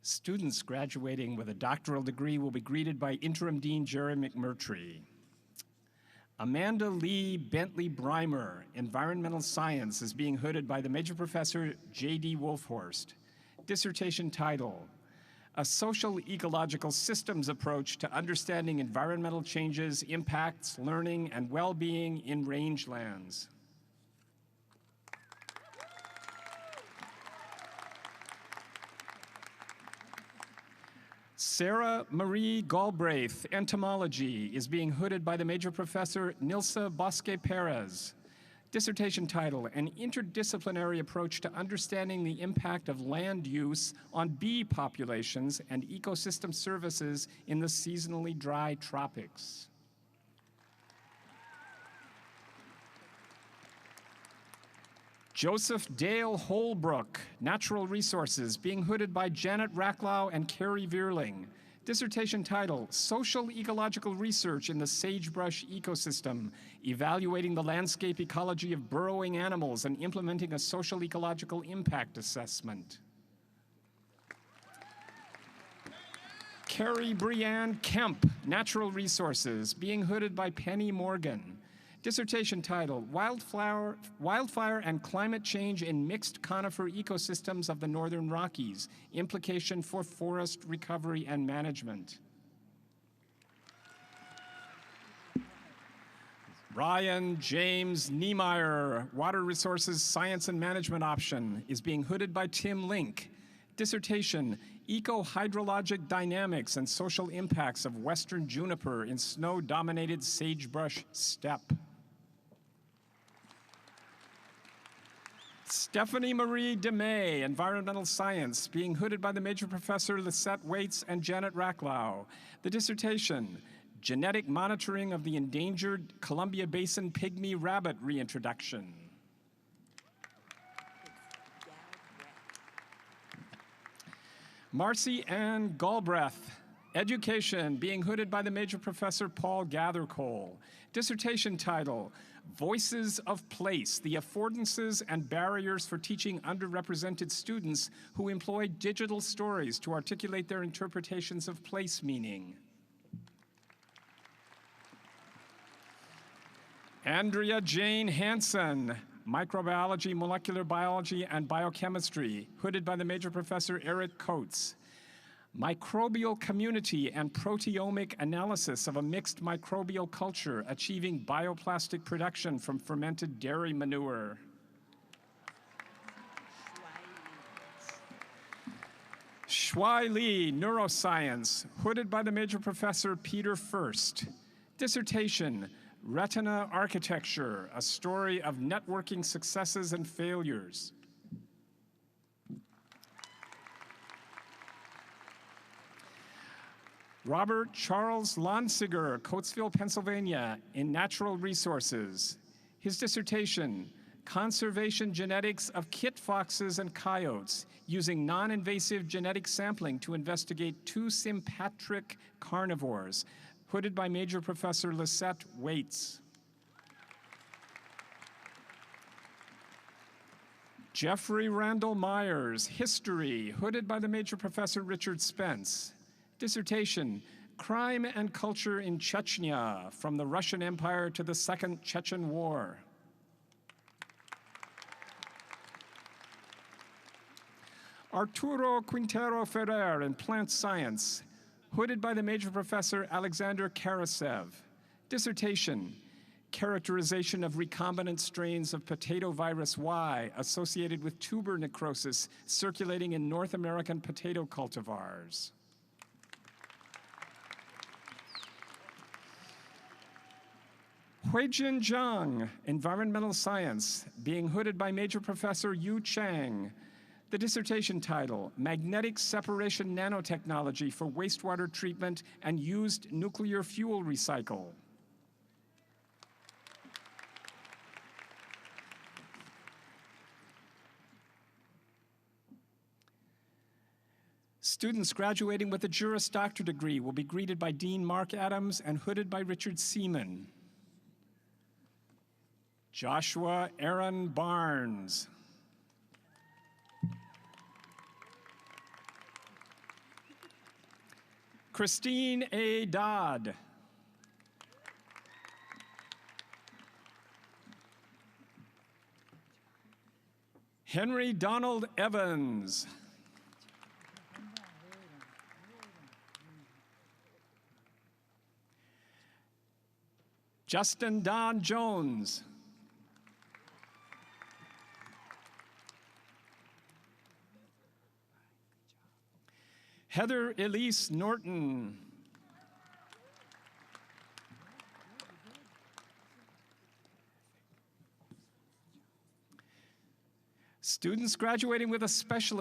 Students graduating with a doctoral degree will be greeted by Interim Dean Jerry McMurtry. Amanda Lee Bentley Breimer, Environmental Science, is being hooded by the Major Professor J.D. Wolfhorst. Dissertation title, A Social Ecological Systems Approach to Understanding Environmental Changes, Impacts, Learning, and Well-Being in Rangelands. Sarah Marie Galbraith, Entomology, is being hooded by the Major Professor Nilsa Bosque Perez. Dissertation title, An Interdisciplinary Approach to Understanding the Impact of Land Use on Bee Populations and Ecosystem Services in the Seasonally Dry Tropics. Joseph Dale Holbrook, Natural Resources, being hooded by Janet Racklau and Carrie Vierling. Dissertation title, Social Ecological Research in the Sagebrush Ecosystem, Evaluating the Landscape Ecology of Burrowing Animals and Implementing a Social Ecological Impact Assessment. Carrie Brianne Kemp, Natural Resources, being hooded by Penny Morgan. Dissertation title, Wildfire and Climate Change in Mixed Conifer Ecosystems of the Northern Rockies, Implication for Forest Recovery and Management. Ryan James Niemeyer, Water Resources Science and Management Option, is being hooded by Tim Link. Dissertation, Eco-Hydrologic Dynamics and Social Impacts of Western Juniper in Snow-Dominated Sagebrush Steppe. Stephanie Marie DeMay, Environmental Science, being hooded by the Major Professor Lisette Waits and Janet Racklau. The dissertation, Genetic Monitoring of the Endangered Columbia Basin Pygmy Rabbit Reintroduction. Marcy Ann Galbraith, Education, being hooded by the Major Professor Paul Gathercole. Dissertation title, Voices of Place, the Affordances and Barriers for Teaching Underrepresented Students Who Employ Digital Stories to Articulate Their Interpretations of Place Meaning. Andrea Jane Hansen, Microbiology, Molecular Biology, and Biochemistry, hooded by the Major Professor Eric Coates. Microbial Community and Proteomic Analysis of a Mixed Microbial Culture, Achieving Bioplastic Production from Fermented Dairy Manure. Shuai Li, Neuroscience, hooded by the Major Professor Peter First. Dissertation, Retina Architecture, a story of networking successes and failures. Robert Charles Lonsiger, Coatesville, Pennsylvania, in Natural Resources. His dissertation, Conservation Genetics of Kit Foxes and Coyotes, using non-invasive genetic sampling to investigate two sympatric carnivores, hooded by Major Professor Lisette Waits. Jeffrey Randall Myers, History, hooded by the Major Professor Richard Spence. Dissertation, Crime and Culture in Chechnya, from the Russian Empire to the Second Chechen War. Arturo Quintero Ferrer in Plant Science, hooded by the Major Professor Alexander Karasev. Dissertation, Characterization of recombinant strains of potato virus Y associated with tuber necrosis circulating in North American potato cultivars. Huijin Zhang, Environmental Science, being hooded by Major Professor Yu Chang. The dissertation title, Magnetic Separation Nanotechnology for Wastewater Treatment and Used Nuclear Fuel Recycle. Students graduating with a Juris Doctor degree will be greeted by Dean Mark Adams and hooded by Richard Seaman. Joshua Aaron Barnes. Christine A. Dodd. Henry Donald Evans. Justin Don Jones. Heather Elise Norton. Students graduating with a specialist